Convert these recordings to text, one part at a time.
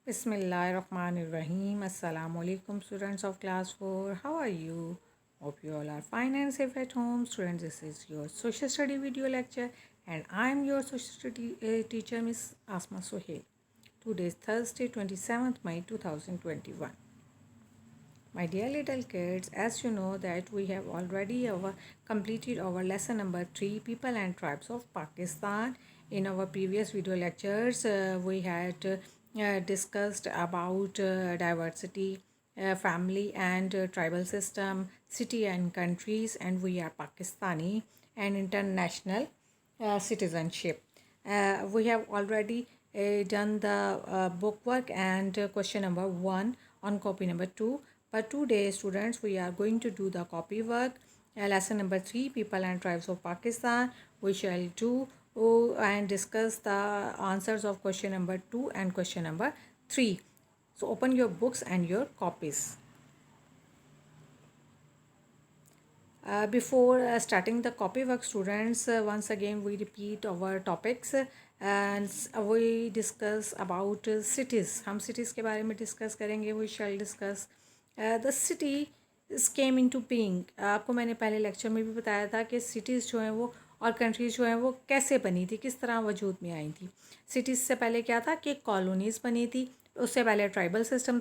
Bismillahirrahmanirrahim. Assalamu alaikum, students of class 4. How are you? Hope you all are fine and safe at home. Students, this is your social study video lecture, and I am your social study teacher, Miss Asma Sohail. Today is Thursday, 27th May 2021. My dear little kids, as you know that we have already completed our lesson number 3, People and Tribes of Pakistan. In our previous video lectures, we had discussed about diversity, family and tribal system, city and countries, and we are Pakistani, and international citizenship. We have already done the bookwork and question number 1 on copy number 2. But today, students, we are going to do the copy work. Lesson number 3, People and Tribes of Pakistan. We shall do and discuss the answers of question number 2 and question number 3. So open your books and your copies. Before starting the copy work, students, once again we repeat our topics and we discuss about cities. हम cities के बारे में discuss करेंगे. We shall discuss the city came into being. आपको मैंने पहले lecture में भी बताया था कि cities जो हैं वो और कंट्रीज़ जो हैं वो कैसे बनी थी, किस तरह वजूद में आई थी. सिटीज़ से पहले क्या था कि कॉलोनीज़ बनी थी. उससे पहले ट्राइबल सिस्टम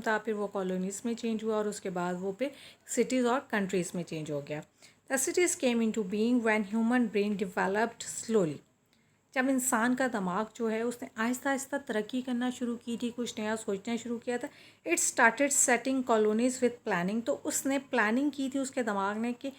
था, फिर वो कॉलोनीज़ में चेंज हुआ और उसके बाद वो फिर सिटीज़ और कंट्रीज़ में चेंज हो गया. The cities came into being when human brain developed slowly. जब इंसान का दिमाग जो है उसने आहिस्ता आहिस्ता तरक्की करना शुरू की थी, कुछ नया सोचना शुरू किया था. It started setting colonies with planning. तो उसने प्लानिंग की थी उसके दिमाग ने कि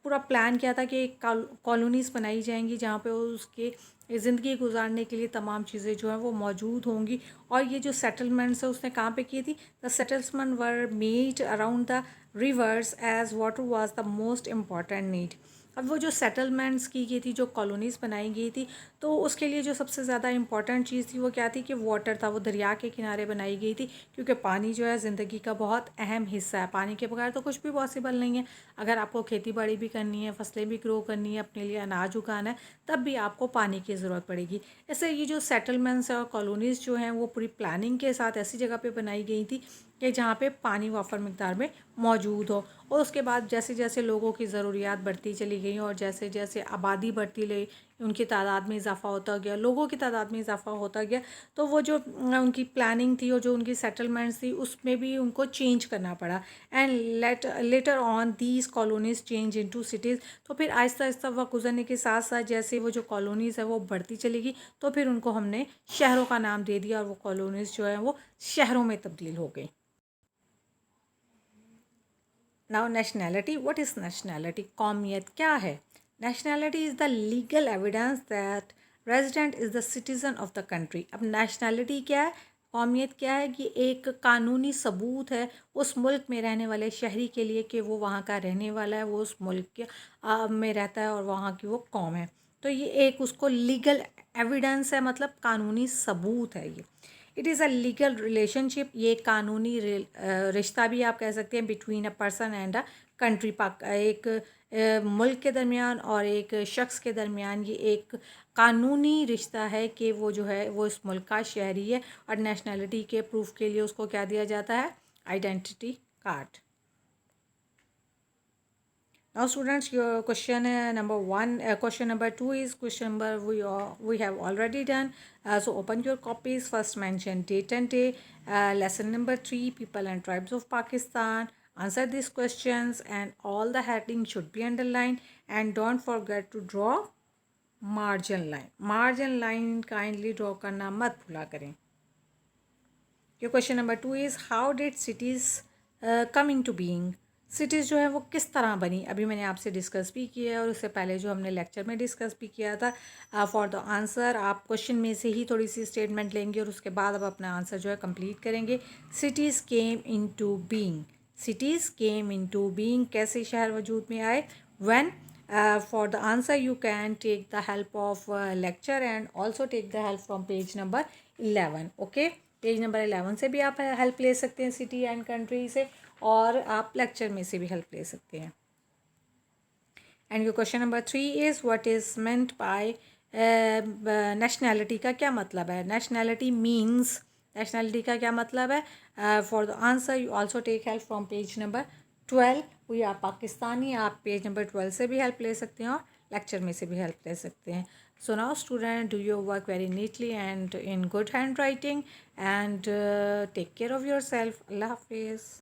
पूरा प्लान किया था कि कॉलोनीज़ बनाई जाएंगी जहाँ पे उसके ज़िंदगी गुजारने के लिए तमाम चीज़ें जो हैं वो मौजूद होंगी. और ये जो सेटलमेंट्स है उसने कहाँ पे की थी? The settlements were made around the rivers as water was the most important need. अब वो जो सेटलमेंट्स की गई थी, जो कॉलोनीज़ बनाई गई थी, तो उसके लिए जो सबसे ज़्यादा इम्पॉर्टेंट चीज़ थी वो क्या थी कि वाटर था. वो दरिया के किनारे बनाई गई थी क्योंकि पानी जो है ज़िंदगी का बहुत अहम हिस्सा है. पानी के बगैर तो कुछ भी पॉसिबल नहीं है. अगर आपको खेती बाड़ी भी करनी है, फसलें भी ग्रो करनी है, अपने लिए अनाज उगाना है, तब भी आपको पानी की ज़रूरत पड़ेगी. ऐसे ये जो सेटलमेंट्स और कॉलोनीज़ जो हैं वो पूरी प्लानिंग के साथ ऐसी जगह पे बनाई गई थी कि जहाँ पे पानी वाफर मिकदार में मौजूद हो. और उसके बाद जैसे जैसे लोगों की ज़रूरियात बढ़ती चली गई और जैसे जैसे आबादी बढ़ती गई, उनकी तादाद में इजाफ़ा होता गया, लोगों की तादाद में इजाफ़ा होता गया, तो वो जो उनकी प्लानिंग थी और जो उनकी सेटलमेंट्स थी उसमें भी उनको चेंज करना पड़ा. And later on these colonies change into cities. तो फिर आहिस्ता आहिस्ता वक्त गुजरने के साथ साथ जैसे वो जो कॉलोनीज़ है वो बढ़ती चली गई, तो फिर उनको हमने शहरों का नाम दे दिया और वो कॉलोनीज़ जो है वो शहरों में तब्दील हो गई. Now nationality. What is nationality? कौमियत क्या है? Nationality is the legal evidence that resident is the citizen of the country. अब नेशनैलिटी क्या है, कौमियत क्या है? कि एक कानूनी सबूत है उस मुल्क में रहने वाले शहरी के लिए कि वो वहाँ का रहने वाला है, वो उस मुल्क के में रहता है और वहाँ की वो कौम है. तो ये एक उसको लीगल एविडेंस है, मतलब कानूनी सबूत है ये. It is a legal relationship. ये कानूनी रिश्ता भी आप कह सकते हैं between a person and a country. एक मुल्क के दरमियान और एक शख्स के दरमियान ये एक कानूनी रिश्ता है कि वो जो है वो इस मुल्क का शहरी है. और नेशनैलिटी के प्रूफ के लिए उसको क्या दिया जाता है? Identity card. Now, students, your question number 1, question number 2 is question number we have already done. So, open your copies. First, mention date and day. Lesson number 3, People and Tribes of Pakistan. Answer these questions, and all the headings should be underlined. And don't forget to draw margin line. Margin line kindly draw करना मत भूला करें. Your question number 2 is how did cities come into being? Cities जो है वो किस तरह बनी, अभी मैंने आपसे डिस्कस भी किया है और उससे पहले जो हमने लेक्चर में डिस्कस भी किया था. फॉर द आंसर आप क्वेश्चन में से ही थोड़ी सी स्टेटमेंट लेंगे और उसके बाद आप अपना आंसर जो है कंप्लीट करेंगे. Cities came into being. Cities came into being. कैसे शहर वजूद में आए? When. For the answer you can take the help of lecture and also take the help from page number 11. Okay, page number 11 से भी आप help ले सकते हैं सिटी एंड कंट्री से, और आप लेक्चर में से भी हेल्प ले सकते हैं. And your question number 3 is what is meant by nationality. का क्या मतलब है? नेशनैलिटी मीन्स नेशनलिटी का क्या मतलब है? For the answer you also take help from page number 12। We are Pakistani, आप पेज नंबर 12 से भी हेल्प ले सकते हैं और लेक्चर में से भी हेल्प ले सकते हैं. So now student, do your work very neatly and in good handwriting, and take care of yourself. Allah Hafiz.